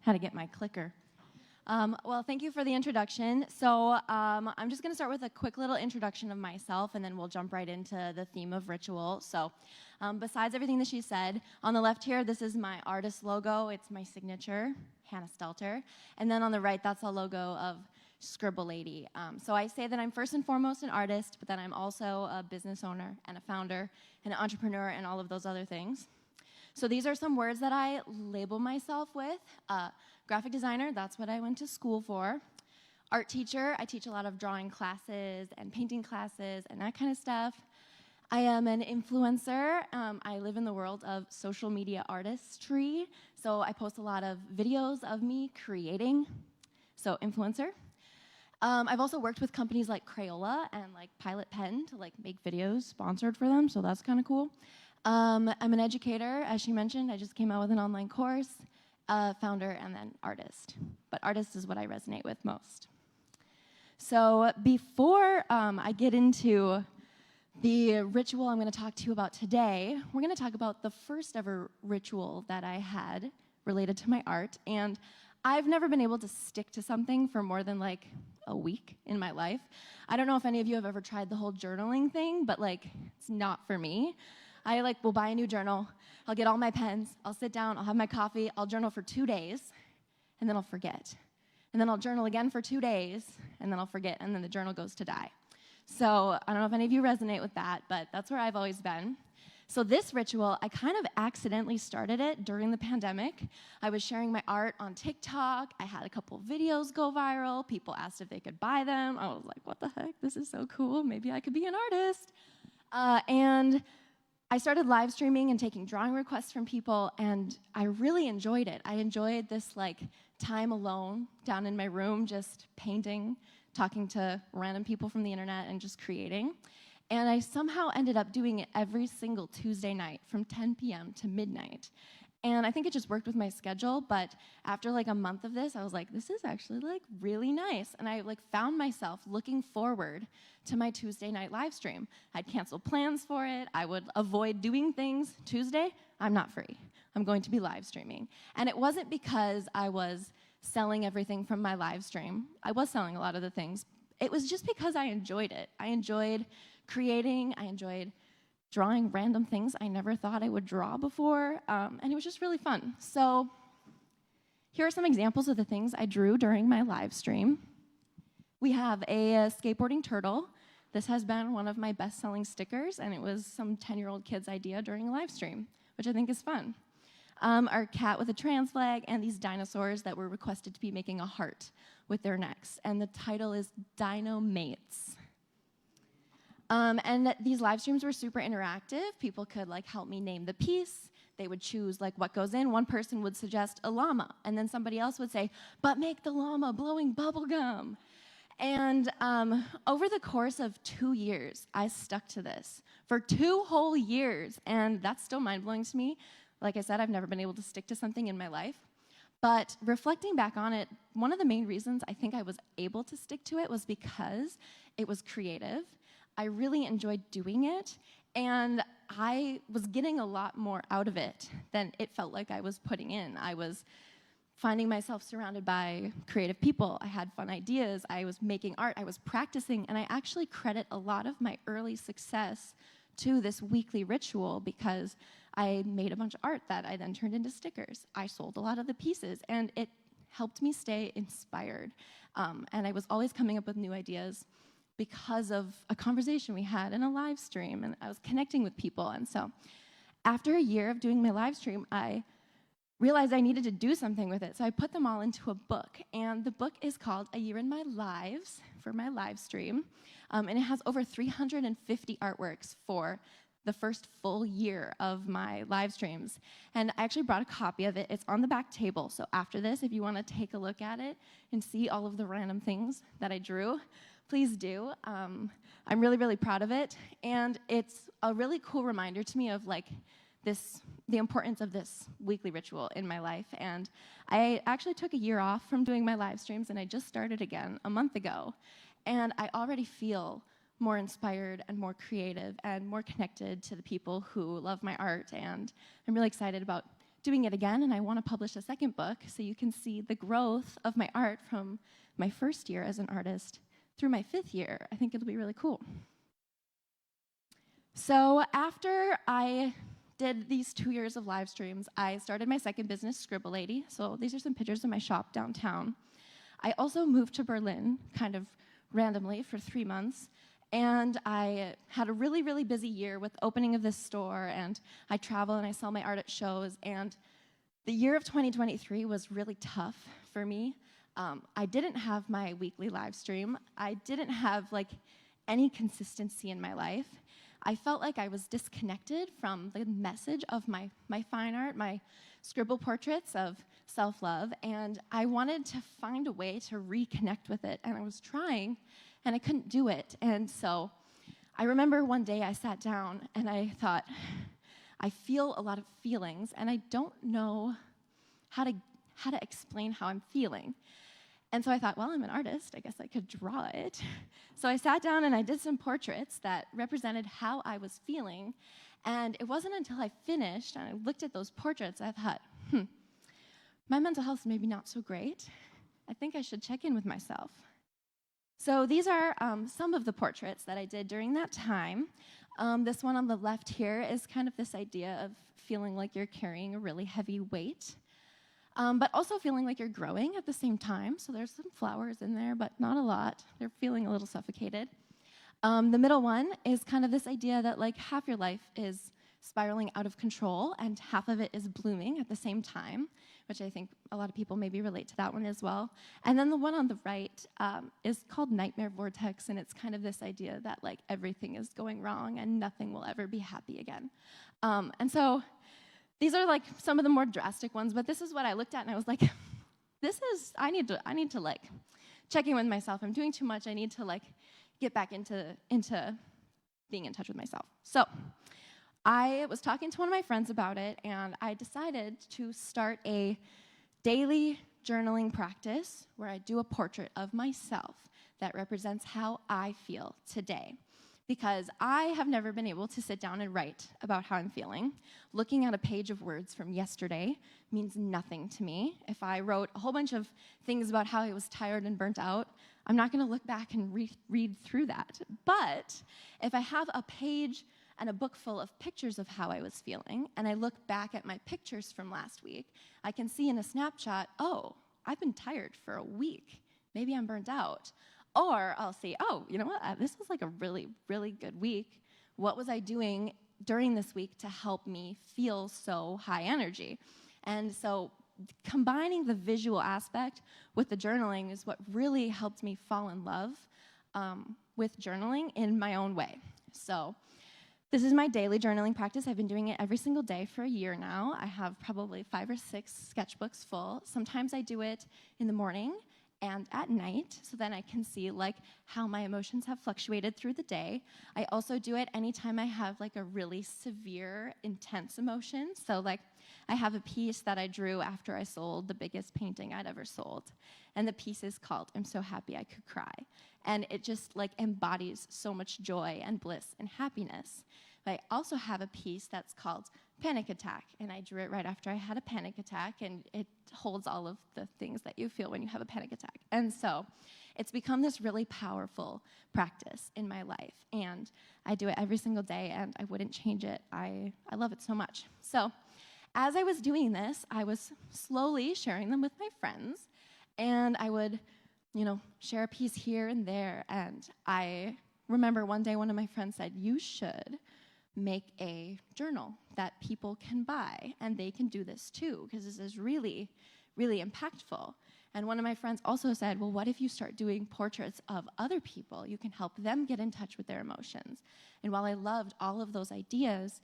how to get my clicker. Well, thank you for the introduction. So I'm just going to start with a quick little introduction of myself, and then we'll jump right into the theme of ritual. So besides everything that she said, on the left here, this is my artist logo. It's my signature, Hannah Stelter. And then on the right, that's a logo of Scribble Lady. So I say that I'm first and foremost an artist, but then I'm also a business owner and a founder and an entrepreneur and all of those other things. So these are some words that I label myself with. Graphic designer, that's what I went to school for. Art teacher, I teach a lot of drawing classes and painting classes and that kind of stuff. I am an influencer. I live in the world of social media artistry. So I post a lot of videos of me creating. So influencer. I've also worked with companies like Crayola and like Pilot Pen to like make videos sponsored for them, so that's kind of cool. I'm an educator, as she mentioned. I just came out with an online course, founder, and then artist. But artist is what I resonate with most. So before I get into the ritual I'm going to talk to you about today, we're going to talk about the first ever ritual that I had related to my art. And I've never been able to stick to something for more than like a week in my life. I don't know if any of you have ever tried the whole journaling thing, but like it's not for me. I like will buy a new journal, I'll get all my pens, I'll sit down, I'll have my coffee, I'll journal for 2 days, and then I'll forget. And then I'll journal again for 2 days, and then I'll forget, and then the journal goes to die. So I don't know if any of you resonate with that, but that's where I've always been. So this ritual, I kind of accidentally started it during the pandemic. I was sharing my art on TikTok. I had a couple videos go viral. People asked if they could buy them. I was like, what the heck? This is so cool. Maybe I could be an artist. And I started live streaming and taking drawing requests from people, and I really enjoyed it. I enjoyed this like time alone down in my room, just painting, talking to random people from the internet, and just creating. And I somehow ended up doing it every single Tuesday night from 10 p.m. to midnight. And I think it just worked with my schedule, but after like a month of this, I was like, this is actually like really nice. And I like found myself looking forward to my Tuesday night live stream. I'd cancel plans for it. I would avoid doing things. Tuesday, I'm not free. I'm going to be live streaming. And it wasn't because I was selling everything from my live stream. I was selling a lot of the things. It was just because I enjoyed it. I enjoyed creating, I enjoyed drawing random things I never thought I would draw before, and it was just really fun. So here are some examples of the things I drew during my live stream. We have a skateboarding turtle. This has been one of my best-selling stickers, and it was some 10-year-old kid's idea during a live stream, which I think is fun. Our cat with a trans flag, and these dinosaurs that were requested to be making a heart with their necks, and the title is Dino Mates. And these live streams were super interactive. People could like help me name the piece. They would choose like what goes in. One person would suggest a llama, and then somebody else would say, but make the llama blowing bubble gum. And over the course of 2 years, I stuck to this for 2 whole years, and that's still mind-blowing to me. Like I said, I've never been able to stick to something in my life. But reflecting back on it, one of the main reasons I think I was able to stick to it was because it was creative. I really enjoyed doing it, and I was getting a lot more out of it than it felt like I was putting in. I was finding myself surrounded by creative people. I had fun ideas. I was making art. I was practicing, and I actually credit a lot of my early success to this weekly ritual because I made a bunch of art that I then turned into stickers. I sold a lot of the pieces, and it helped me stay inspired. And I was always coming up with new ideas because of a conversation we had in a live stream, and I was connecting with people. And so after a year of doing my live stream, I realized I needed to do something with it. So I put them all into a book, and the book is called A Year in My Lives for my live stream, and it has over 350 artworks for the first full year of my live streams. And I actually brought a copy of it. It's on the back table. So after this, if you want to take a look at it and see all of the random things that I drew, please do. I'm really, really proud of it. And it's a really cool reminder to me of like the importance of this weekly ritual in my life. And I actually took a year off from doing my live streams, and I just started again a month ago. And I already feel more inspired and more creative and more connected to the people who love my art. And I'm really excited about doing it again, and I want to publish a second book so you can see the growth of my art from my first year as an artist through my 5th year. I think it'll be really cool. So after I did these 2 years of live streams, I started my second business, Scribble Lady. So these are some pictures of my shop downtown. I also moved to Berlin kind of randomly for 3 months, and I had a really, really busy year with opening of this store, and I travel and I sell my art at shows, and the year of 2023 was really tough for me. I didn't have my weekly live stream. I didn't have like any consistency in my life. I felt like I was disconnected from the message of my fine art, my scribble portraits of self-love, and I wanted to find a way to reconnect with it, and I was trying, and I couldn't do it. And so I remember one day I sat down, and I thought, I feel a lot of feelings, and I don't know how to explain how I'm feeling. And so I thought, well, I'm an artist. I guess I could draw it. So I sat down and I did some portraits that represented how I was feeling. And it wasn't until I finished and I looked at those portraits, I thought, my mental health is maybe not so great. I think I should check in with myself. So these are some of the portraits that I did during that time. This one on the left here is kind of this idea of feeling like you're carrying a really heavy weight. But also feeling like you're growing at the same time. So there's some flowers in there, but not a lot. They're feeling a little suffocated. The middle one is kind of this idea that like half your life is spiraling out of control and half of it is blooming at the same time, which I think a lot of people maybe relate to that one as well. And then the one on the right is called Nightmare Vortex, and it's kind of this idea that like everything is going wrong and nothing will ever be happy again. And so these are like some of the more drastic ones, but this is what I looked at and I was like, I need to like check in with myself. I'm doing too much. I need to like get back into being in touch with myself. So I was talking to one of my friends about it, and I decided to start a daily journaling practice where I do a portrait of myself that represents how I feel today. Because I have never been able to sit down and write about how I'm feeling. Looking at a page of words from yesterday means nothing to me. If I wrote a whole bunch of things about how I was tired and burnt out, I'm not going to look back and read through that. But if I have a page and a book full of pictures of how I was feeling, and I look back at my pictures from last week, I can see in a snapshot, oh, I've been tired for a week. Maybe I'm burnt out. Or I'll see, oh, you know what, this was like a really, really good week. What was I doing during this week to help me feel so high energy? And so combining the visual aspect with the journaling is what really helped me fall in love with journaling in my own way. So this is my daily journaling practice. I've been doing it every single day for a year now. I have probably 5 or 6 sketchbooks full. Sometimes I do it in the morning and at night, so then I can see like how my emotions have fluctuated through the day. I also do it anytime I have like a really severe, intense emotion. So like I have a piece that I drew after I sold the biggest painting I'd ever sold. And the piece is called I'm So Happy I Could Cry. And it just like embodies so much joy and bliss and happiness. But I also have a piece that's called Panic Attack, and I drew it right after I had a panic attack, and it holds all of the things that you feel when you have a panic attack. And so it's become this really powerful practice in my life, and I do it every single day, and I wouldn't change it. I love it so much. So as I was doing this, I was slowly sharing them with my friends, and I would, share a piece here and there, and I remember one day one of my friends said, you should make a journal that people can buy, and they can do this too, because this is really, really impactful. And one of my friends also said, well, what if you start doing portraits of other people? You can help them get in touch with their emotions. And while I loved all of those ideas,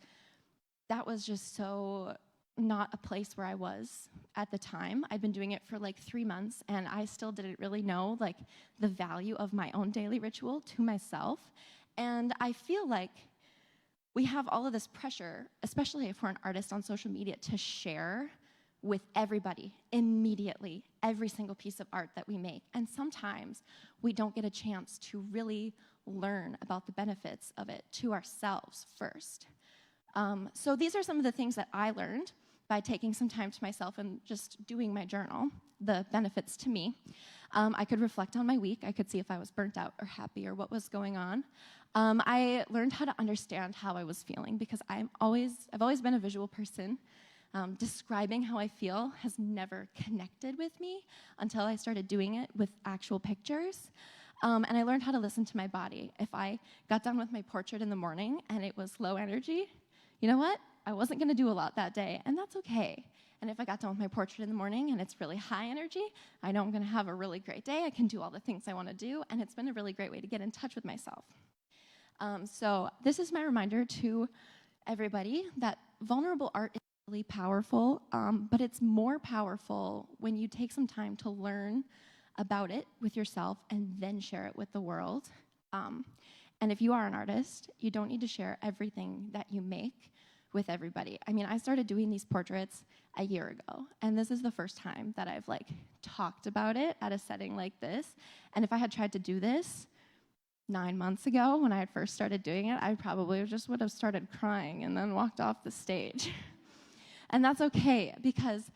that was just so not a place where I was at the time. I'd been doing it for like 3 months, and I still didn't really know like the value of my own daily ritual to myself. And I feel like we have all of this pressure, especially if we're an artist on social media, to share with everybody immediately every single piece of art that we make. And sometimes we don't get a chance to really learn about the benefits of it to ourselves first. So these are some of the things that I learned by taking some time to myself and just doing my journal, the benefits to me. I could reflect on my week. I could see if I was burnt out or happy or what was going on. I learned how to understand how I was feeling because I've always been a visual person. Describing how I feel has never connected with me until I started doing it with actual pictures. And I learned how to listen to my body. If I got done with my portrait in the morning and it was low energy, you know what? I wasn't going to do a lot that day, and that's okay. And if I got done with my portrait in the morning and it's really high energy, I know I'm going to have a really great day. I can do all the things I want to do, and it's been a really great way to get in touch with myself. So this is my reminder to everybody that vulnerable art is really powerful, but it's more powerful when you take some time to learn about it with yourself and then share it with the world. And if you are an artist, you don't need to share everything that you make with everybody. I mean, I started doing these portraits a year ago, and this is the first time that I've talked about it at a setting like this. And if I had tried to do this 9 months ago when I had first started doing it, I probably just would have started crying and then walked off the stage. And that's okay, because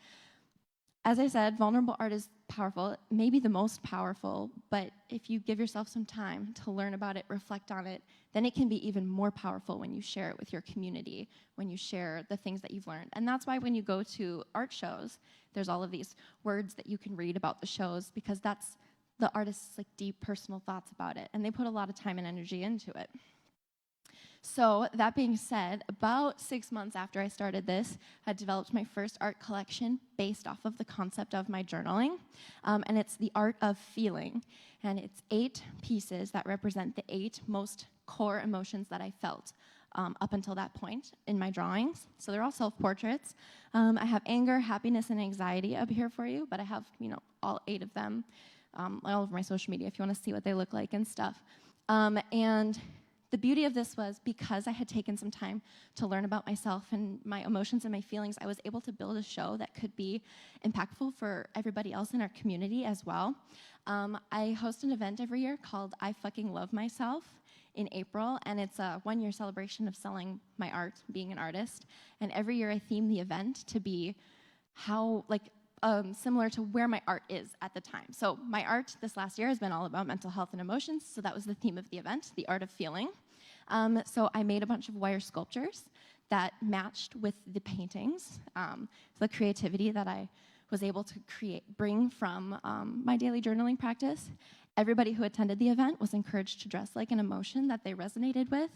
as I said, vulnerable art is powerful, maybe the most powerful, but if you give yourself some time to learn about it, reflect on it, then it can be even more powerful when you share it with your community, when you share the things that you've learned. And that's why when you go to art shows, there's all of these words that you can read about the shows, because that's the artist's deep personal thoughts about it, and they put a lot of time and energy into it. So that being said, about 6 months after I started this, I developed my first art collection based off of the concept of my journaling, and it's the art of feeling. And it's 8 pieces that represent the 8 most core emotions that I felt up until that point in my drawings. So they're all self-portraits. I have anger, happiness, and anxiety up here for you, but I have all 8 of them all over my social media if you want to see what they look like and stuff. And the beauty of this was because I had taken some time to learn about myself and my emotions and my feelings, I was able to build a show that could be impactful for everybody else in our community as well. I host an event every year called I Fucking Love Myself in April, and it's a 1-year celebration of selling my art, being an artist. And every year I theme the event to be how, similar to where my art is at the time. So my art this last year has been all about mental health and emotions, so that was the theme of the event, the art of feeling. So I made a bunch of wire sculptures that matched with the paintings, the creativity that I was able to bring from my daily journaling practice. Everybody who attended the event was encouraged to dress like an emotion that they resonated with,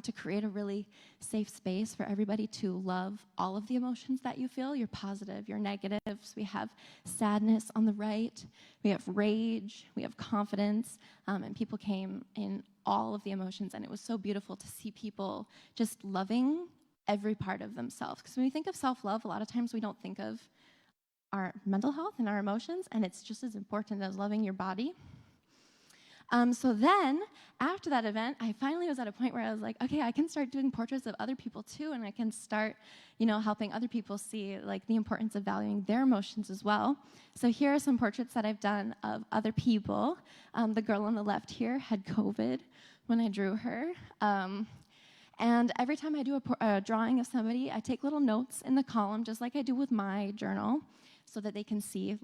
to create a really safe space for everybody to love all of the emotions that you feel, your positive, your negatives. We have sadness on the right, we have rage, we have confidence, and people came in all of the emotions, and it was so beautiful to see people just loving every part of themselves. Because when we think of self-love, a lot of times we don't think of our mental health and our emotions, and it's just as important as loving your body. So then, after that event, I finally was at a point where I was like, okay, I can start doing portraits of other people too, and I can start, helping other people see the importance of valuing their emotions as well. So here are some portraits that I've done of other people. The girl on the left here had COVID when I drew her. And every time I do a drawing of somebody, I take little notes in the column, just like I do with my journal, so that they can see,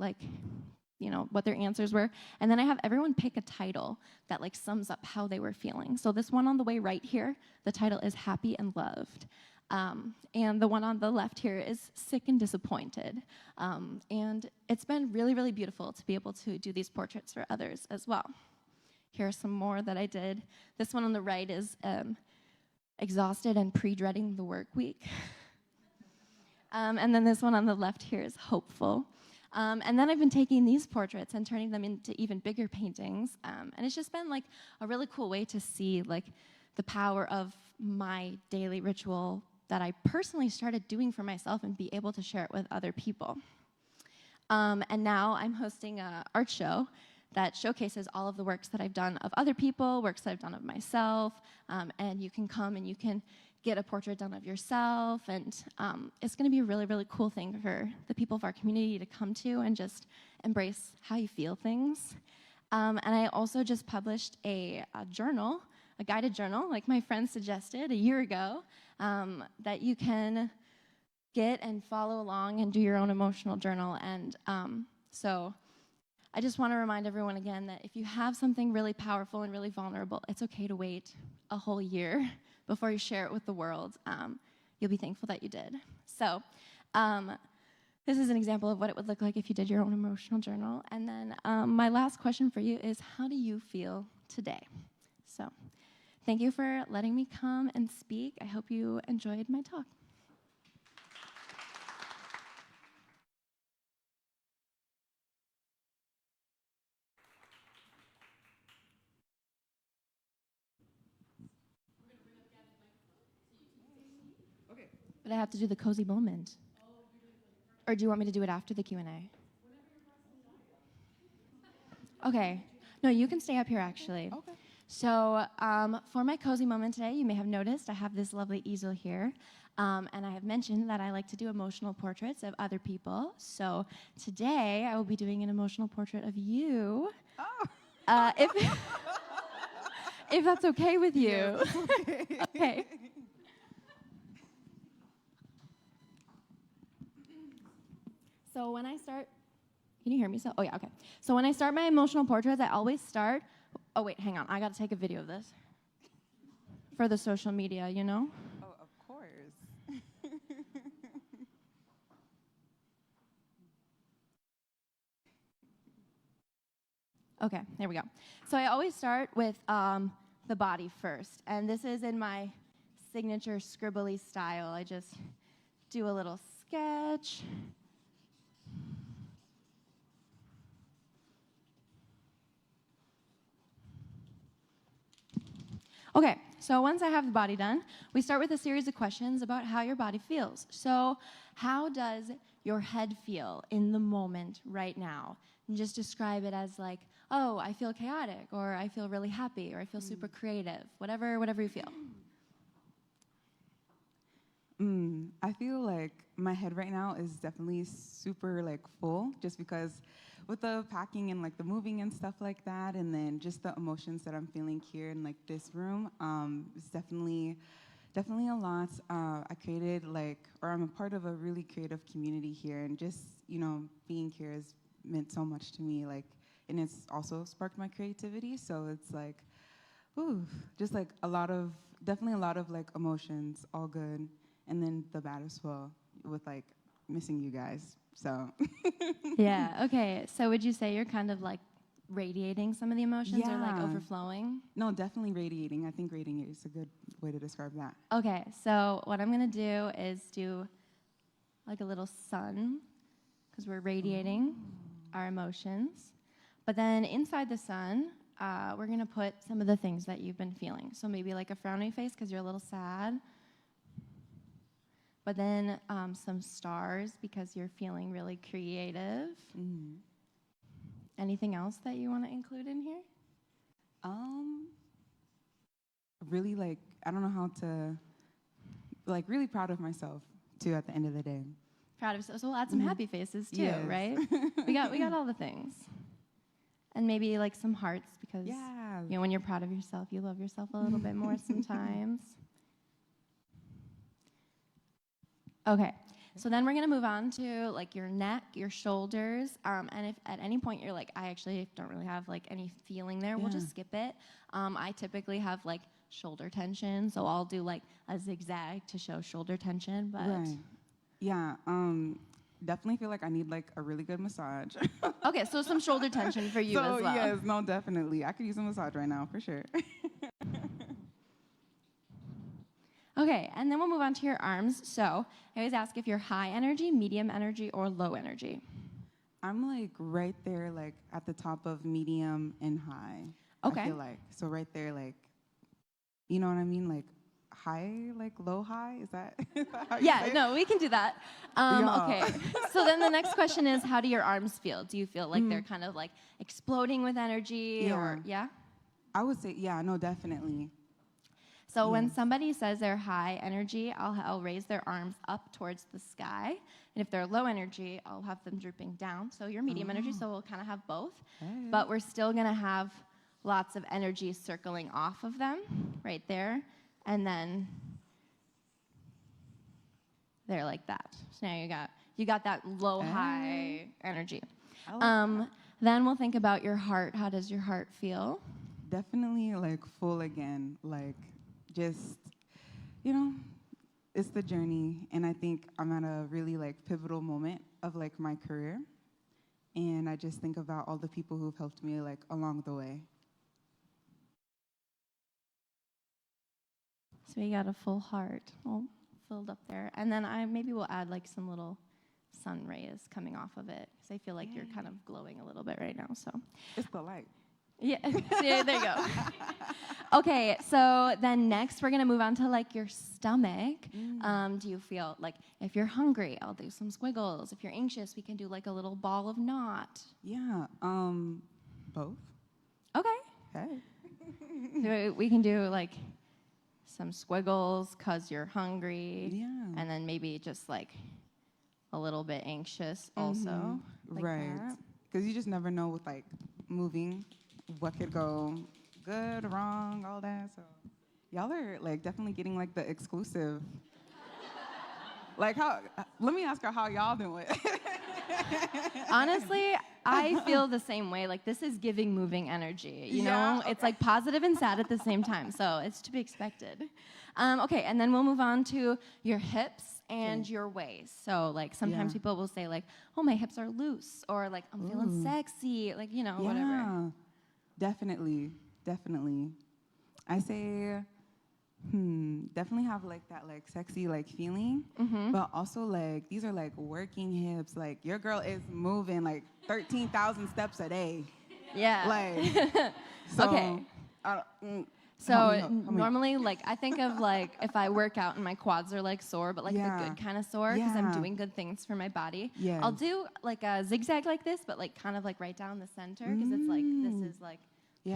what their answers were. And then I have everyone pick a title that sums up how they were feeling. So this one on the way right here, the title is Happy and Loved. And the one on the left here is Sick and Disappointed. And it's been really, really beautiful to be able to do these portraits for others as well. Here are some more that I did. This one on the right is Exhausted and Pre-Dreading the Work Week. And then this one on the left here is Hopeful. And then I've been taking these portraits and turning them into even bigger paintings. And it's just been a really cool way to see the power of my daily ritual that I personally started doing for myself and be able to share it with other people. And now I'm hosting an art show that showcases all of the works that I've done of other people, works that I've done of myself, and you can come and you can get a portrait done of yourself, and it's going to be a really, really cool thing for the people of our community to come to and just embrace how you feel things. And I also just published a journal, a guided journal, like my friend suggested a year ago, that you can get and follow along and do your own emotional journal. And so I just want to remind everyone again that if you have something really powerful and really vulnerable, it's okay to wait a whole year before you share it with the world. You'll be thankful that you did. So this is an example of what it would look like if you did your own emotional journal. And then my last question for you is, how do you feel today? So thank you for letting me come and speak. I hope you enjoyed my talk. But I have to do the cozy moment. Or do you want me to do it after the Q&A? Okay. No, you can stay up here, actually. Okay. So for my cozy moment today, you may have noticed I have this lovely easel here. And I have mentioned that I like to do emotional portraits of other people. So today, I will be doing an emotional portrait of you. Oh. If that's okay with you. Yes, okay. Okay. So when I start, can you hear me? Oh yeah, okay. So when I start my emotional portraits, I always start, oh wait, hang on, I gotta take a video of this. For the social media, you know? Oh, of course. Okay, there we go. So I always start with the body first, and this is in my signature scribbly style. I just do a little sketch. Okay, so once I have the body done, we start with a series of questions about how your body feels. So how does your head feel in the moment right now? And just describe it as like, oh, I feel chaotic, or I feel really happy, or I feel super creative, whatever you feel. I feel like my head right now is definitely super like full, just because with the packing and like the moving and stuff like that, and then just the emotions that I'm feeling here in like this room, it's definitely a lot. I created I'm a part of a really creative community here, and just being here has meant so much to me. And it's also sparked my creativity. So it's like, ooh, just like definitely a lot of like emotions, all good, and then the bad as well, with like missing you guys. So Yeah, okay. So would you say you're kind of like radiating some of the emotions or like Yeah. overflowing? No, definitely radiating. I think radiating is a good way to describe that. Okay, so what I'm going to do is do like a little sun, because we're radiating our emotions. But then inside the sun, we're going to put some of the things that you've been feeling. So maybe like a frowny face because you're a little sad. But then some stars because you're feeling really creative. Anything else that you want to include in here? Really I don't know how to, really proud of myself too at the end of the day. Proud of yourself. So we'll add some happy faces too, Yes. right? we got all the things. And maybe like some hearts because when you're proud of yourself, you love yourself a little bit more sometimes. Okay, so then we're gonna move on to like your neck, your shoulders, and if at any point you're like, I actually don't really have like any feeling there, we'll just skip it. I typically have like shoulder tension, so I'll do like a zigzag to show shoulder tension, but. Right. Yeah, definitely feel like I need like a really good massage. Okay, so some shoulder tension for you as well. Yes, no, definitely. I could use a massage right now, for sure. Okay, and then we'll move on to your arms. So I always ask if you're high energy, medium energy, or low energy. I'm like right there, like at the top of medium and high. Okay. I feel like. So right there, like, you know what I mean? Like high, like low high? Is that how you say it? No, we can do that. Yeah. Okay, so then the next question is, how do your arms feel? Do you feel like they're kind of like exploding with energy or, I would say, no, definitely. So when somebody says they're high energy, I'll raise their arms up towards the sky. And if they're low energy, I'll have them drooping down. So you're medium energy, so we'll kind of have both. Hey. But we're still going to have lots of energy circling off of them right there. And then there like that. So now you got that low high energy. I like that. Then we'll think about your heart. How does your heart feel? Definitely like full again, like just, you know, it's the journey. And I think I'm at a really like pivotal moment of like my career. And I just think about all the people who've helped me like along the way. So we got a full heart all filled up there. And then maybe we'll add like some little sun rays coming off of it, because I feel like you're kind of glowing a little bit right now. So It's the light. yeah, see, there you go. Okay, so then next we're gonna move on to like your stomach. Do you feel like if you're hungry, I'll do some squiggles. If you're anxious, we can do like a little ball of knot. Yeah, both. Okay. Hey. So we can do like some squiggles because you're hungry. Yeah. And then maybe just like a little bit anxious also. Like Right. that. Because you just never know with like moving what could go good, wrong, all that. So y'all are like definitely getting like the exclusive. Like how, let me ask her how y'all doing. Honestly, I feel the same way. Like this is giving moving energy, you know? Yeah, It's like positive and sad at the same time, so it's to be expected. Okay, and then we'll move on to your hips and your waist. So like sometimes people will say like, oh, my hips are loose, or like I'm feeling sexy, like, you know, whatever. Definitely, definitely. I say, definitely have like that like sexy like feeling, but also like these are like working hips. Like your girl is moving like 13,000 steps a day. Yeah. Like, so, Okay. So normally, like, I think of like if I work out and my quads are like sore, but like the good kind of sore because I'm doing good things for my body. Yes. I'll do like a zigzag like this, but like kind of like right down the center because it's like this is like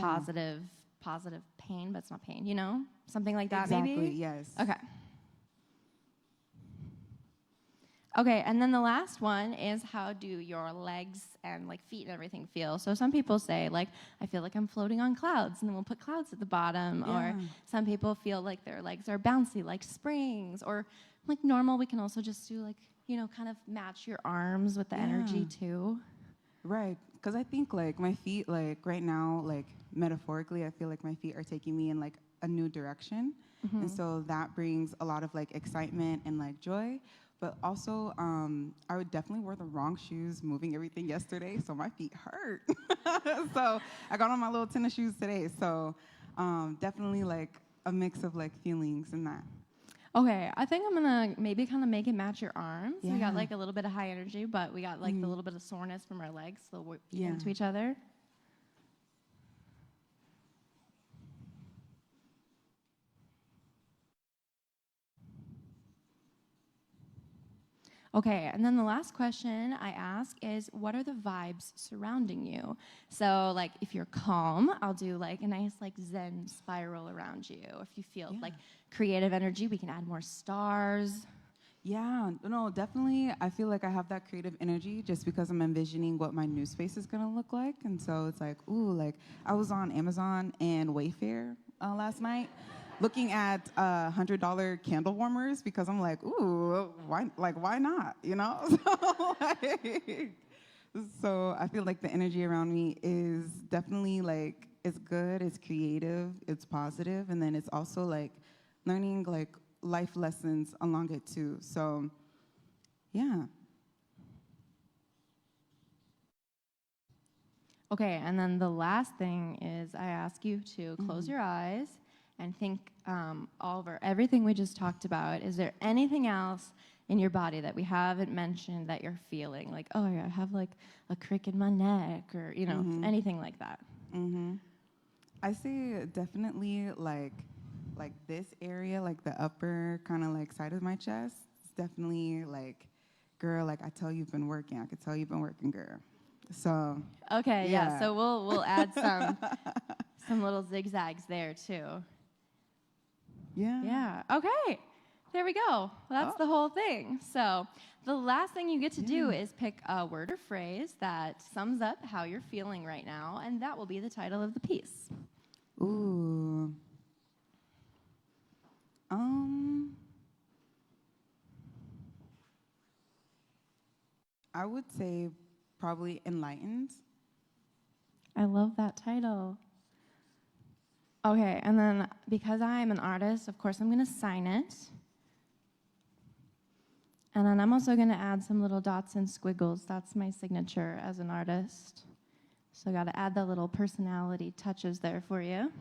positive pain, but it's not pain, you know? Something like that maybe? Exactly, yes. Okay. Okay, and then the last one is how do your legs and like feet and everything feel? So some people say like, I feel like I'm floating on clouds, and then we'll put clouds at the bottom. Yeah. Or some people feel like their legs are bouncy like springs. Or like normal, we can also just do like, you know, kind of match your arms with the energy too. Right, because I think like my feet, like right now, like metaphorically, I feel like my feet are taking me in like a new direction. And so that brings a lot of like excitement and like joy. But also, I would definitely wear the wrong shoes moving everything yesterday, so my feet hurt. So I got on my little tennis shoes today. So definitely like a mix of like feelings and that. Okay, I think I'm gonna maybe kind of make it match your arms. We got Yeah. like a little bit of high energy, but we got like the little bit of soreness from our legs, so we're into each other. Okay, and then the last question I ask is, what are the vibes surrounding you? So, like, if you're calm, I'll do like a nice like Zen spiral around you. If you feel like creative energy, we can add more stars. Yeah, no, definitely. I feel like I have that creative energy just because I'm envisioning what my new space is gonna look like, and so it's like, ooh, like I was on Amazon and Wayfair last night, looking at $100 candle warmers because I'm like, ooh, why not? You know? So I feel like the energy around me is definitely like it's good, it's creative, it's positive, and then it's also like learning like life lessons along it too. So, yeah. Okay, and then the last thing is I ask you to close your eyes and think over everything we just talked about. Is there anything else in your body that we haven't mentioned that you're feeling? Like, oh, yeah, I have like a crick in my neck, or, you know, anything like that. I say definitely like this area, like the upper kind of like side of my chest. It's definitely like, girl, like I tell you've been working. I could tell you've been working, girl. So. Okay, yeah. So we'll add some little zigzags there too. Yeah. Yeah. Okay. There we go. Well, that's the whole thing. So the last thing you get to do is pick a word or phrase that sums up how you're feeling right now, and that will be the title of the piece. Ooh. I would say probably enlightened. I love that title. Okay, and then because I'm an artist, of course, I'm going to sign it. And then I'm also going to add some little dots and squiggles. That's my signature as an artist. So I got to add the little personality touches there for you.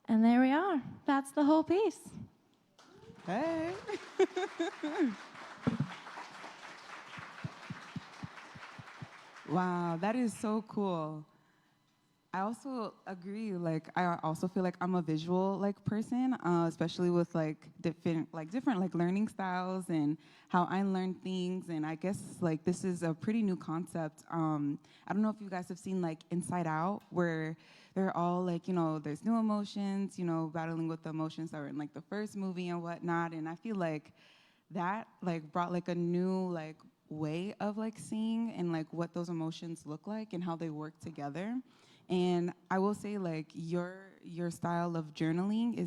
And there we are. That's the whole piece. Hey. Wow, that is so cool. I also agree. Like, I also feel like I'm a visual like person, especially with like different like learning styles and how I learn things. And I guess like this is a pretty new concept. I don't know if you guys have seen like Inside Out, where they're all like, there's new emotions, battling with the emotions that were in like the first movie and whatnot. And I feel like that like brought like a new like way of like seeing and like what those emotions look like and how they work together. And I will say, like, your style of journaling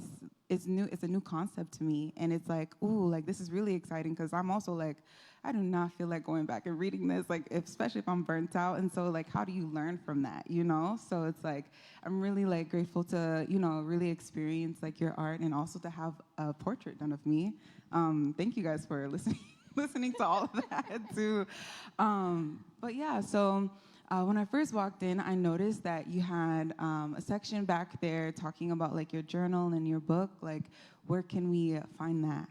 is new. It's a new concept to me, and it's like, ooh, like this is really exciting because I'm also like, I do not feel like going back and reading this, like, especially if I'm burnt out. And so, like, how do you learn from that, So it's like I'm really like grateful to, really experience like your art and also to have a portrait done of me. Thank you guys for listening, listening to all of that too. But yeah, so. When I first walked in, I noticed that you had a section back there talking about like your journal and your book. Like, where can we find that?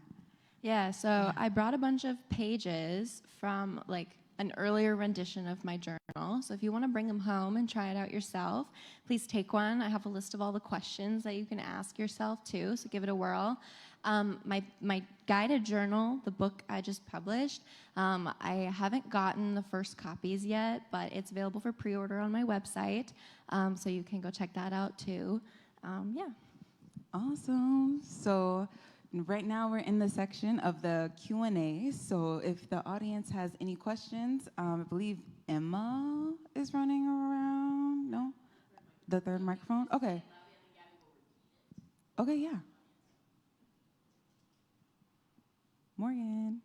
Yeah, so I brought a bunch of pages from like an earlier rendition of my journal. So if you want to bring them home and try it out yourself, please take one. I have a list of all the questions that you can ask yourself too, so give it a whirl. My guided journal, the book I just published, I haven't gotten the first copies yet, but it's available for pre-order on my website, so you can go check that out too. Yeah. Awesome. So right now we're in the section of the Q&A. So if the audience has any questions, I believe Emma is running around. No? The third microphone? Okay. Okay, yeah. Morgan.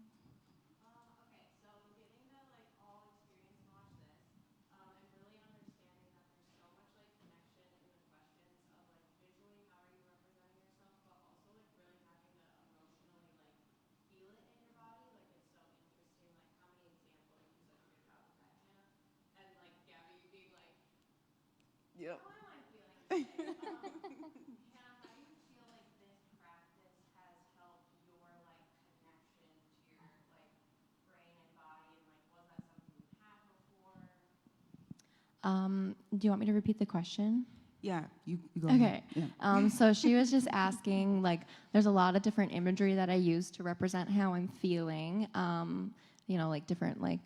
Yep. Hannah, how do you feel like this practice has helped your like connection to your like brain and body, and like was that something you had before? Do you want me to repeat the question? Yeah, you go Okay. ahead. Yeah. So she was just asking, like, there's a lot of different imagery that I use to represent how I'm feeling. Like different, like,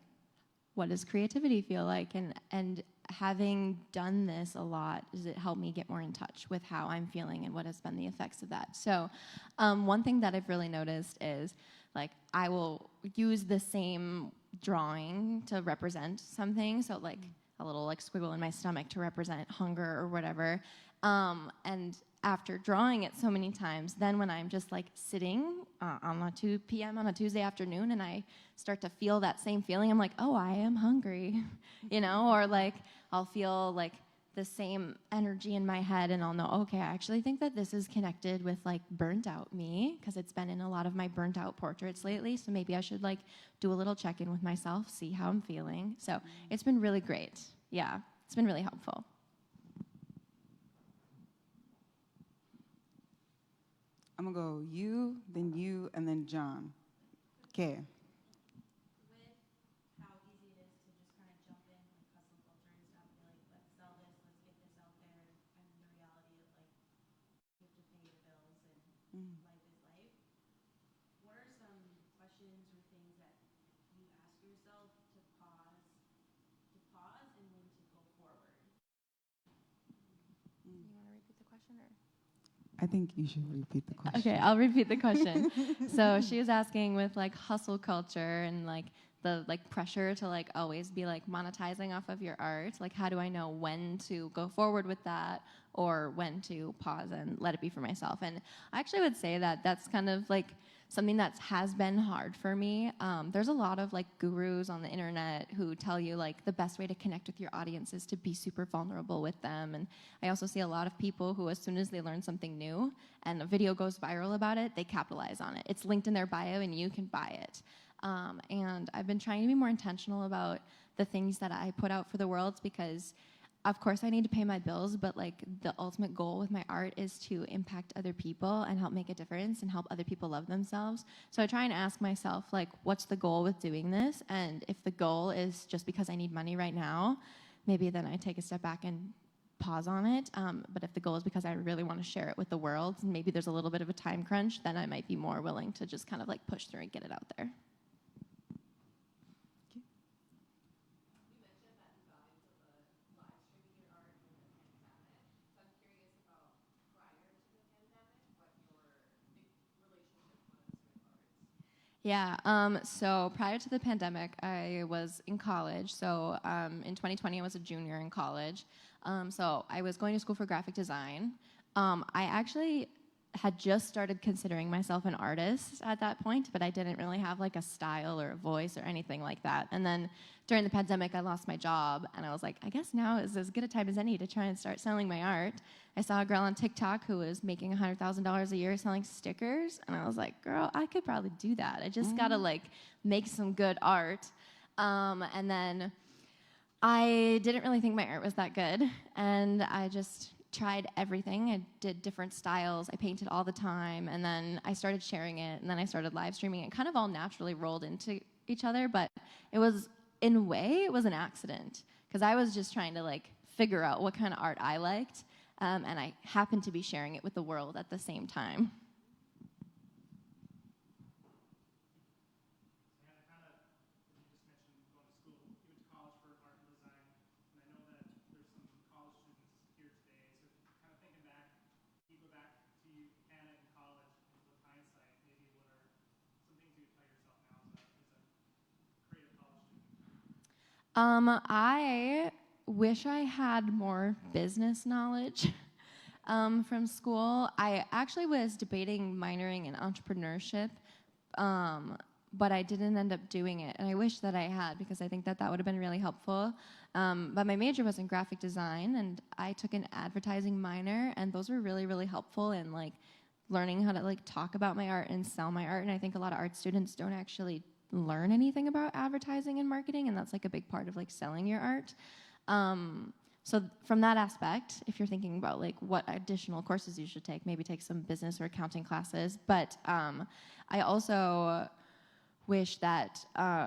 what does creativity feel like? And having done this a lot, does it help me get more in touch with how I'm feeling and what has been the effects of that? So one thing that I've really noticed is, like, I will use the same drawing to represent something. So, like, a little, like, squiggle in my stomach to represent hunger or whatever. And after drawing it so many times, then when I'm just like sitting on a 2 p.m. on a Tuesday afternoon and I start to feel that same feeling, I'm like, oh, I am hungry, or like I'll feel like the same energy in my head and I'll know, okay, I actually think that this is connected with like burnt out me because it's been in a lot of my burnt out portraits lately. So maybe I should like do a little check-in with myself, see how I'm feeling. So it's been really great. Yeah, it's been really helpful. I'm going to go you, and then John. Okay. With how easy it is to just kind of jump in, like hustle culture and stuff, be like, let's sell this, let's get this out there, and the reality of like, you have to pay your bills and life is life. What are some questions or things that you ask yourself to pause and when to go forward? You want to repeat the question or? I think you should repeat the question. Okay, I'll repeat the question. So she was asking with like hustle culture and like the like pressure to like always be like monetizing off of your art. Like, how do I know when to go forward with that or when to pause and let it be for myself? And I actually would say that that's kind of like something that has been hard for me. There's a lot of like gurus on the internet who tell you like the best way to connect with your audience is to be super vulnerable with them. And I also see a lot of people who, as soon as they learn something new and a video goes viral about it, they capitalize on it. It's linked in their bio and you can buy it. And I've been trying to be more intentional about the things that I put out for the world, because of course I need to pay my bills, but like the ultimate goal with my art is to impact other people and help make a difference and help other people love themselves. So I try and ask myself, like, what's the goal with doing this? And if the goal is just because I need money right now, maybe then I take a step back and pause on it. But if the goal is because I really want to share it with the world, and maybe there's a little bit of a time crunch, then I might be more willing to just kind of like push through and get it out there. Yeah, so prior to the pandemic, I was in college. So in 2020, I was a junior in college. So I was going to school for graphic design. I actually had just started considering myself an artist at that point, but I didn't really have like a style or a voice or anything like that. And then during the pandemic, I lost my job, and I was like, I guess now is as good a time as any to try and start selling my art. I saw a girl on TikTok who was making $100,000 a year selling stickers, and I was like, girl, I could probably do that. I just gotta like make some good art. And then I didn't really think my art was that good, and I just tried everything. I did different styles. I painted all the time, and then I started sharing it, and then I started live streaming. It kind of all naturally rolled into each other, but it was, in a way, it was an accident, because I was just trying to like figure out what kind of art I liked, and I happened to be sharing it with the world at the same time. I wish I had more business knowledge from school. I actually was debating minoring in entrepreneurship, but I didn't end up doing it. And I wish that I had, because I think that that would have been really helpful. But my major was in graphic design, and I took an advertising minor, and those were really, really helpful in like learning how to like talk about my art and sell my art. And I think a lot of art students don't actually learn anything about advertising and marketing, and that's like a big part of like selling your art. So from that aspect, if you're thinking about like what additional courses you should take, maybe take some business or accounting classes. But I also wish that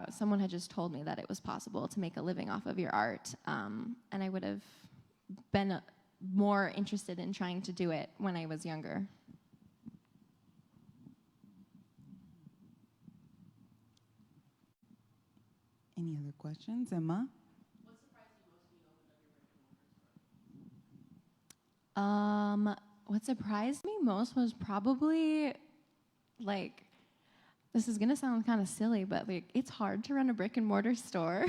someone had just told me that it was possible to make a living off of your art, and I would have been more interested in trying to do it when I was younger. Any other questions, Emma? What surprised you most when you opened up your brick and mortar store? What surprised me most was probably like, this is gonna sound kind of silly, but like it's hard to run a brick and mortar store.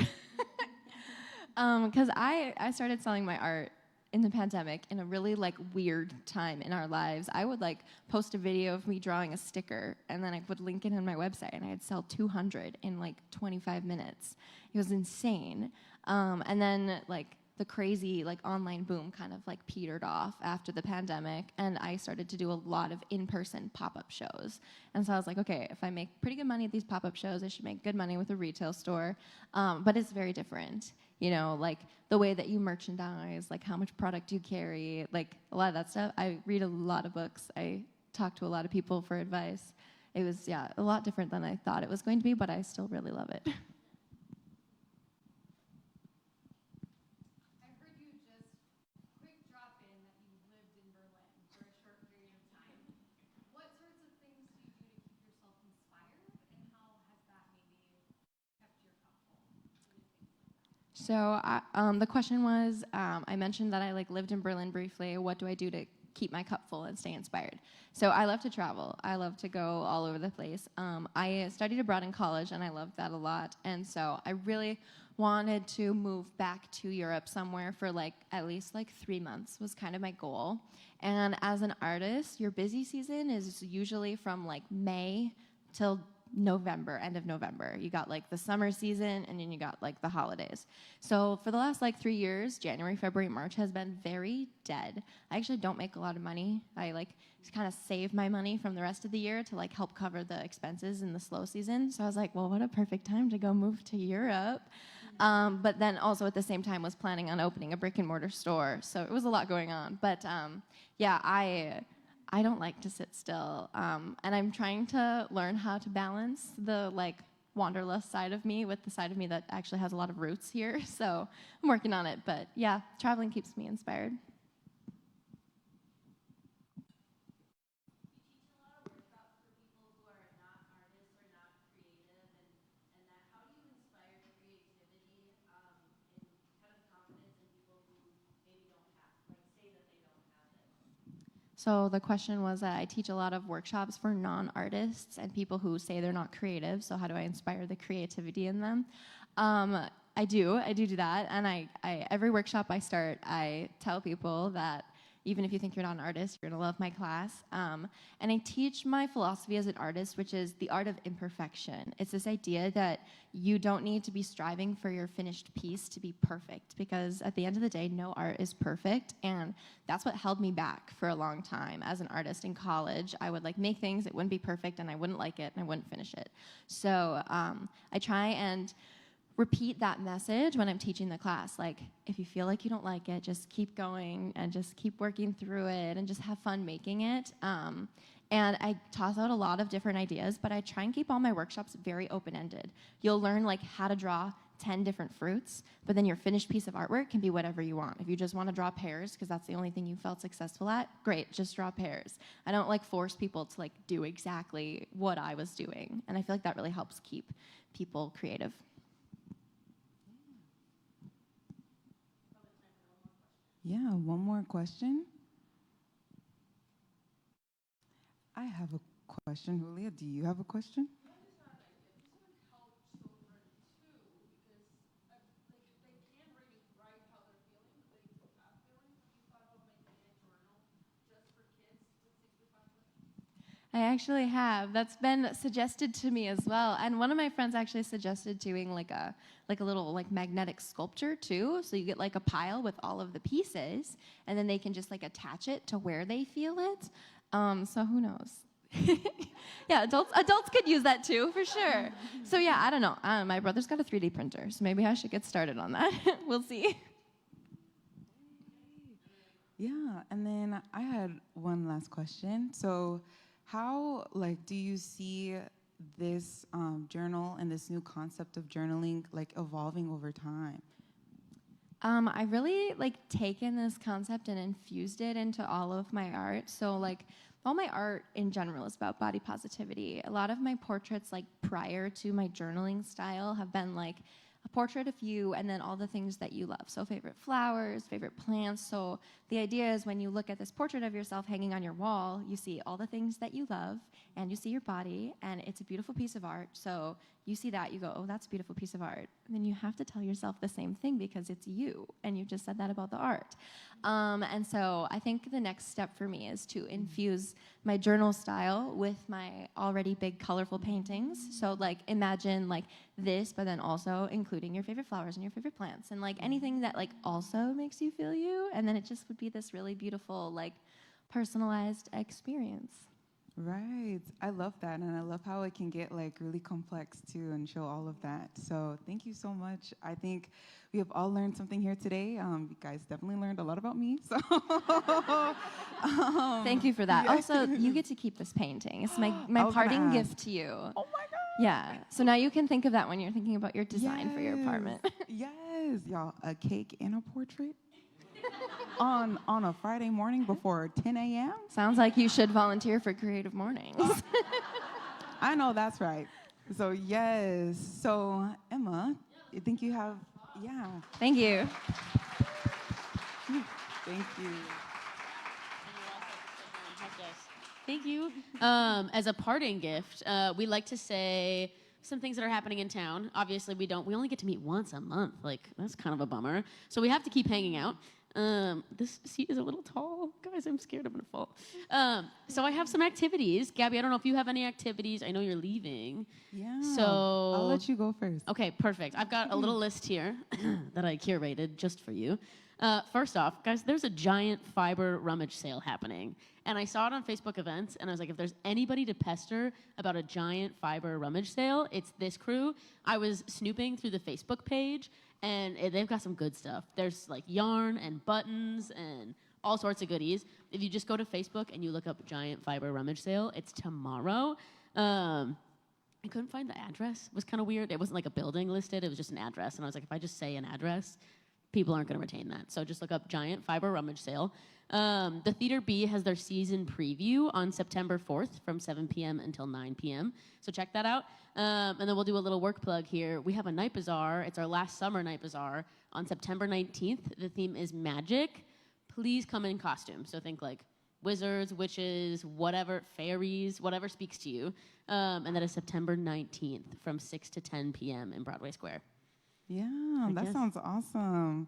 Because I started selling my art in the pandemic in a really like weird time in our lives. I would like post a video of me drawing a sticker, and then I would link it on my website, and I'd sell 200 in like 25 minutes. It was insane. And then like the crazy like online boom kind of like petered off after the pandemic, and I started to do a lot of in-person pop-up shows. And so I was like, okay, if I make pretty good money at these pop-up shows, I should make good money with a retail store. But it's very different, you know, like the way that you merchandise, like how much product you carry, like a lot of that stuff. I read a lot of books. I talk to a lot of people for advice. It was, yeah, a lot different than I thought it was going to be, but I still really love it. So the question was, I mentioned that I like lived in Berlin briefly. What do I do to keep my cup full and stay inspired? So I love to travel. I love to go all over the place. I studied abroad in college, and I loved that a lot. And so I really wanted to move back to Europe somewhere for like at least like 3 months was kind of my goal. And as an artist, your busy season is usually from like May till November, end of November. You got like the summer season, and then you got like the holidays. So for the last like 3 years, January, February, March has been very dead. I actually don't make a lot of money. I like kind of save my money from the rest of the year to like help cover the expenses in the slow season. So I was like, well, what a perfect time to go move to Europe. But then also at the same time was planning on opening a brick and mortar store. So it was a lot going on. But yeah, I don't like to sit still. And I'm trying to learn how to balance the like wanderlust side of me with the side of me that actually has a lot of roots here. So I'm working on it. But yeah, traveling keeps me inspired. So the question was that I teach a lot of workshops for non-artists and people who say they're not creative. So how do I inspire the creativity in them? I do that. And I every workshop I start, I tell people that even if you think you're not an artist, you're gonna love my class. And I teach my philosophy as an artist, which is the art of imperfection. It's this idea that you don't need to be striving for your finished piece to be perfect, because at the end of the day, no art is perfect. And that's what held me back for a long time as an artist in college. I would like make things, it wouldn't be perfect, and I wouldn't like it, and I wouldn't finish it. So I try and repeat that message when I'm teaching the class. Like, if you feel like you don't like it, just keep going and just keep working through it and just have fun making it. And I toss out a lot of different ideas, but I try and keep all my workshops very open-ended. You'll learn like how to draw 10 different fruits, but then your finished piece of artwork can be whatever you want. If you just want to draw pears because that's the only thing you felt successful at, great, just draw pears. I don't like force people to like do exactly what I was doing. And I feel like that really helps keep people creative. Yeah, one more question. I have a question. Julia, do you have a question? I actually have. That's been suggested to me as well. And one of my friends actually suggested doing like a little like magnetic sculpture too. So you get like a pile with all of the pieces, and then they can just like attach it to where they feel it. So who knows? Yeah, adults could use that too for sure. So yeah, I don't know. My brother's got a 3D printer, so maybe I should get started on that. We'll see. Yeah, and then I had one last question. So how like do you see this journal and this new concept of journaling like evolving over time? I really like taken this concept and infused it into all of my art. So like all my art in general is about body positivity. A lot of my portraits like prior to my journaling style have been like a portrait of you and then all the things that you love. So favorite flowers, favorite plants. So the idea is when you look at this portrait of yourself hanging on your wall, you see all the things that you love and you see your body, and it's a beautiful piece of art. So you see that, you go, oh, that's a beautiful piece of art. And then you have to tell yourself the same thing because it's you, and you just said that about the art. And so I think the next step for me is to infuse my journal style with my already big colorful paintings. So like imagine like this, but then also including your favorite flowers and your favorite plants and like anything that like also makes you feel you. And then it just would be this really beautiful, like personalized experience. Right. I love that. And I love how it can get like really complex too and show all of that. So thank you so much. I think we have all learned something here today. You guys definitely learned a lot about me. So thank you for that. Yeah. Also, you get to keep this painting. It's my I was parting gonna ask. gift to you. Oh my God. Yeah. So now you can think of that when you're thinking about your design for your apartment. Yes, y'all. A cake and a portrait on a Friday morning before 10 a.m. Sounds like you should volunteer for Creative Mornings. I know that's right. So yes. So Emma, I think you have. Yeah. Thank you. Thank you. Thank you. As a parting gift, we like to say some things that are happening in town. Obviously, we only get to meet once a month. Like, that's kind of a bummer. So we have to keep hanging out. This seat is a little tall. Guys, I'm scared I'm going to fall. So I have some activities. Gabby, I don't know if you have any activities. I know you're leaving. Yeah. So I'll let you go first. Okay, perfect. I've got a little list here that I curated just for you. First off, guys, there's a giant fiber rummage sale happening. And I saw it on Facebook events, and I was like, if there's anybody to pester about a giant fiber rummage sale, it's this crew. I was snooping through the Facebook page, and they've got some good stuff. There's like yarn and buttons and all sorts of goodies. If you just go to Facebook and you look up giant fiber rummage sale, it's tomorrow. I couldn't find the address. It was kind of weird. It wasn't like a building listed. It was just an address. And I was like, if I just say an address, people aren't going to retain that. So just look up giant fiber rummage sale. The Theater B has their season preview on September 4th from 7 p.m. until 9 p.m. So check that out. And then we'll do a little work plug here. We have a night bazaar. It's our last summer night bazaar on September 19th. The theme is magic. Please come in costume. So think like wizards, witches, whatever, fairies, whatever speaks to you. And that is September 19th from 6 to 10 p.m. in Broadway Square. Yeah, that sounds awesome.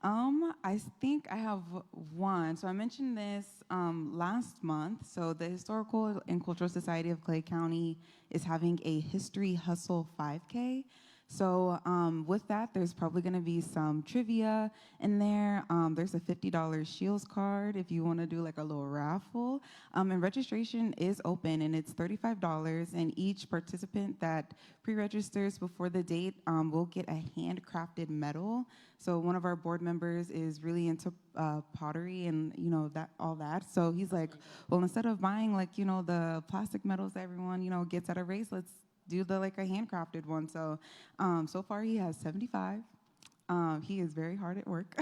I think I have one. So I mentioned this last month. So the Historical and Cultural Society of Clay County is having a History Hustle 5K. So with that, there's probably going to be some trivia in there. There's a $50 Shields card if you want to do like a little raffle. And registration is open, and it's $35. And each participant that pre-registers before the date will get a handcrafted medal. So one of our board members is really into pottery and that all that. So he's like, well, instead of buying like the plastic medals that everyone gets at a race, let's do a handcrafted one. So so far he has 75. He is very hard at work.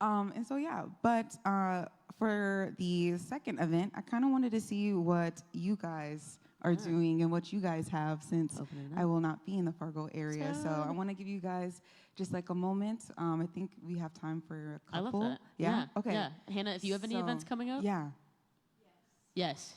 And so yeah, but for the second event, I kind of wanted to see what you guys are doing and what you guys have, since I will not be in the Fargo area. So I want to give you guys just like a moment. I think we have time for a couple. I love that. Yeah? Okay. Yeah. Hannah, if you have any events coming up? Yeah. Yes.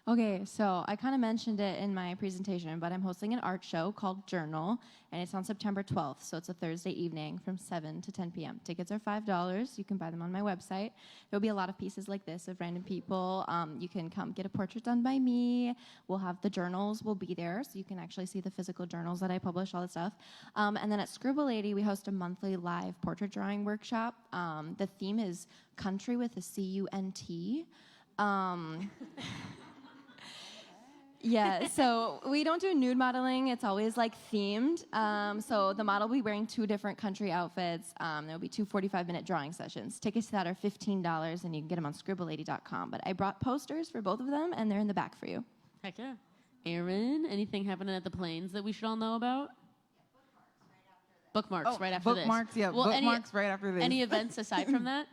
Okay, so I kind of mentioned it in my presentation, but I'm hosting an art show called Journal, and it's on September 12th, so it's a Thursday evening from 7 to 10 p.m. Tickets are $5. You can buy them on my website. There'll be a lot of pieces like this of random people. You can come get a portrait done by me. We'll have the journals will be there, so you can actually see the physical journals that I publish, all that stuff. And then at Scribble Lady, we host a monthly live portrait drawing workshop. The theme is country with a C-U-N-T. Yeah, so we don't do nude modeling. It's always like themed. So the model will be wearing 2 different country outfits. There'll be 2 45-minute drawing sessions. Tickets to that are $15, and you can get them on scribblelady.com. But I brought posters for both of them, and they're in the back for you. Heck yeah. Aaron, anything happening at the Plains that we should all know about? Bookmarks right after this. Bookmarks, yeah. Well, bookmarks right after this. Any events aside from that?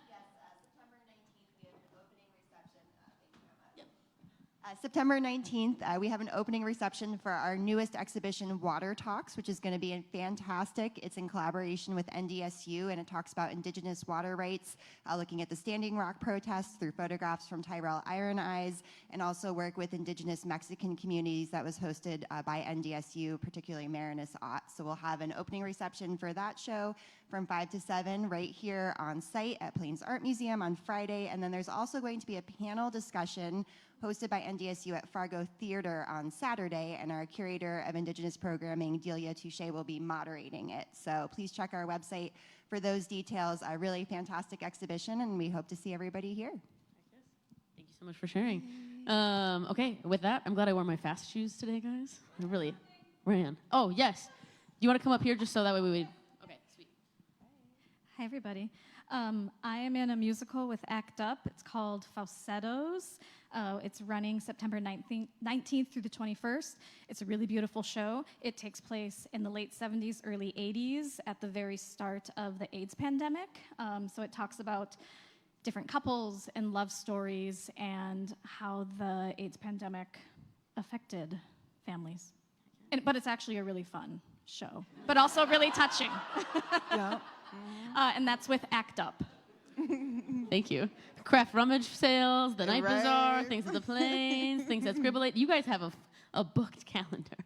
September 19th, we have an opening reception for our newest exhibition, Water Talks, which is going to be fantastic. It's in collaboration with NDSU, and it talks about Indigenous water rights, looking at the Standing Rock protests through photographs from Tyrell Iron Eyes, and also work with Indigenous Mexican communities that was hosted by NDSU, particularly Marinus Ott. So we'll have an opening reception for that show from 5 to 7 right here on site at Plains Art Museum on Friday. And then there's also going to be a panel discussion hosted by NDSU at Fargo Theater on Saturday, and our curator of Indigenous programming, Delia Touche, will be moderating it. So please check our website for those details. A really fantastic exhibition, and we hope to see everybody here. Thank you so much for sharing. Okay, with that, I'm glad I wore my fast shoes today, guys. I really ran. Oh, yes. Do you want to come up here just so that way we... Okay, sweet. Hi, everybody. I am in a musical with ACT UP. It's called Falsettos. It's running September 19th through the 21st. It's a really beautiful show. It takes place in the late 70s, early 80s, at the very start of the AIDS pandemic. So it talks about different couples and love stories and how the AIDS pandemic affected families. But it's actually a really fun show, but also really touching. Yeah. And that's with ACT UP. Thank you. Craft rummage sales, the night bazaar, Right. things at the planes, things at Scribble8. You guys have a booked calendar.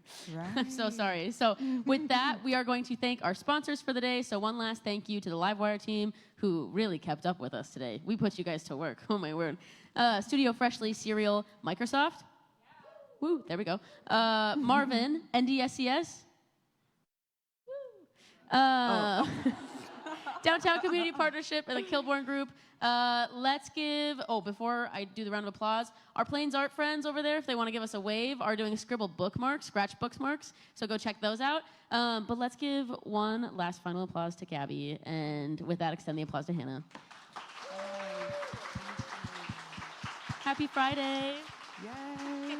I'm so sorry. So with that, we are going to thank our sponsors for the day. So one last thank you to the Livewire team who really kept up with us today. We put you guys to work. Oh, my word. Studio Freshly, Serial, Microsoft. Woo, there we go. Marvin, NDSCS. Downtown Community Partnership and the Kilbourne Group. Let's give, before I do the round of applause, our Plains Art friends over there, if they want to give us a wave, are doing Scribble bookmarks, scratch bookmarks, so go check those out. But let's give one last final applause to Gabby, and with that, extend the applause to Hannah. Happy Friday. Yes.